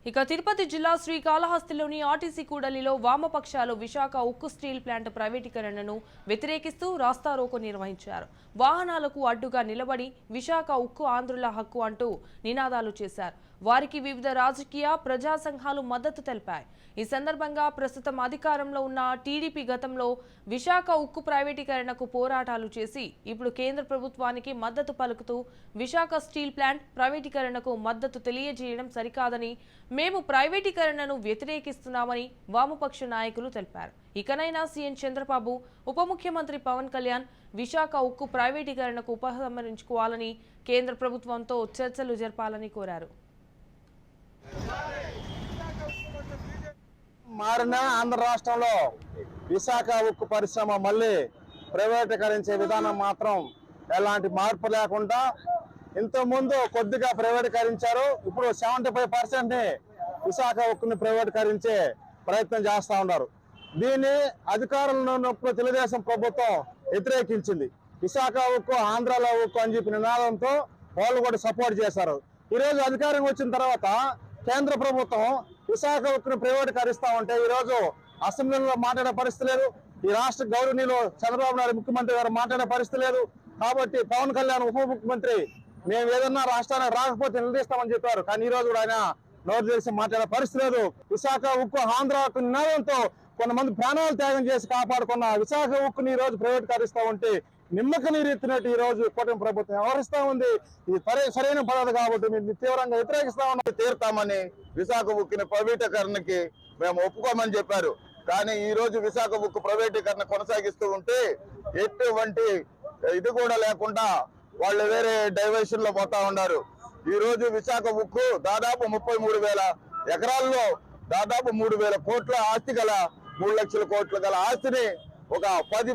ఇక తిరుపతి జిల్లా శ్రీకాళహస్తిలోని ఆర్టీసీ కూడలిలో వామపక్షాలు విశాఖ ఉక్కు స్టీల్ ప్లాంట్ ప్రైవేటీకరణను వ్యతిరేకిస్తూ రాస్తారోకో నిర్వహించారు. వాహనాలకు అడ్డుగా నిలబడి విశాఖ ఉక్కు ఆంధ్రుల హక్కు అంటూ నినాదాలు చేశారు. వారికి వివిధ రాజకీయ ప్రజా సంఘాలు మద్దతు తెలిపాయి. ఈ సందర్భంగా ప్రస్తుతం అధికారంలో ఉన్న టీడీపీ గతంలో విశాఖ ఉక్కు ప్రైవేటీకరణకు పోరాటాలు చేసి ఇప్పుడు కేంద్ర ప్రభుత్వానికి మద్దతు పలుకుతూ విశాఖ స్టీల్ ప్లాంట్ ప్రైవేటీకరణకు మద్దతు తెలియజేయడం సరికాదని, మేము ప్రైవేటీకరణను వ్యతిరేకిస్తున్నామని వామపక్ష నాయకులు తెలిపారు. ఇకనైనా సీఎం చంద్రబాబు, ఉప ముఖ్యమంత్రి పవన్ కళ్యాణ్ విశాఖ ఉక్కు ప్రైవేటీకరణకు ఉపసంహరించుకోవాలని, కేంద్ర ప్రభుత్వంతో చర్చలు జరపాలని కోరారు. మారిన ఆంధ్ర రాష్ట్రంలో విశాఖ ఉక్కు పరిశ్రమ మళ్ళీ ప్రైవేటీకరించే విధానం మాత్రం ఎలాంటి మార్పు లేకుండా ఇంతకుముందు కొద్దిగా ప్రైవేటీకరించారు. ఇప్పుడు 75% విశాఖ ఉక్కుని ప్రైవేటీకరించే ప్రయత్నం చేస్తూ ఉన్నారు. దీన్ని అధికారంలో ఉన్నప్పుడు తెలుగుదేశం ప్రభుత్వం వ్యతిరేకించింది. విశాఖ ఉక్కు ఆంధ్రాలో ఉక్కు అని చెప్పి నినాదంతో వాళ్ళు కూడా సపోర్ట్ చేశారు. ఈరోజు అధికారం వచ్చిన తర్వాత కేంద్ర ప్రభుత్వం విశాఖ ఉక్కును ప్రైవేటీకరిస్తా ఉంటే ఈరోజు అసెంబ్లీలో మాట్లాడే పరిస్థితి లేదు. ఈ రాష్ట్ర గౌరవనీయులు చంద్రబాబు నాయుడు ముఖ్యమంత్రి గారు మాట్లాడే పరిస్థితి లేదు. కాబట్టి పవన్ కళ్యాణ్ ఉప ముఖ్యమంత్రి మేము ఏదన్నా రాష్ట్రానికి రాకపోతే నిలదీస్తామని చెప్పారు. కానీ ఈ రోజు కూడా ఆయన నోరు తెరిచి మాట్లాడే పరిస్థితి లేదు. విశాఖ ఉక్కు ఆంధ్ర ఉక్కు నినాదంతో కొంతమంది ప్రాణాలు త్యాగం చేసి కాపాడుకున్న విశాఖ ఉక్కుని ఈ రోజు ప్రైవేటీకరిస్తా ఉంటే నిమ్మక నీరెత్తినట్టు ఈ రోజు కూటమి ప్రభుత్వం వ్యవహరిస్తా ఉంది. ఇది సరైన పద్ధతి కాబట్టి మేము తీవ్రంగా వ్యతిరేకిస్తా ఉన్నాం. తీరుతామని విశాఖ ఉక్కుని ప్రైవేటీకరణకి మేము ఒప్పుకోమని చెప్పారు. కానీ ఈ రోజు విశాఖ ఉక్కు ప్రైవేటీకరణ కొనసాగిస్తూ ఉంటే ఎటువంటి ఇది కూడా లేకుండా వాళ్ళు వేరే డైవర్షన్ లో పోతా ఉన్నారు. ఈ రోజు విశాఖ ఉక్కు దాదాపు 33,000 ఎకరాల్లో దాదాపు 3,000 కోట్ల ఆస్తి గల 3 లక్షల కోట్ల గల ఆస్తిని ఒక 10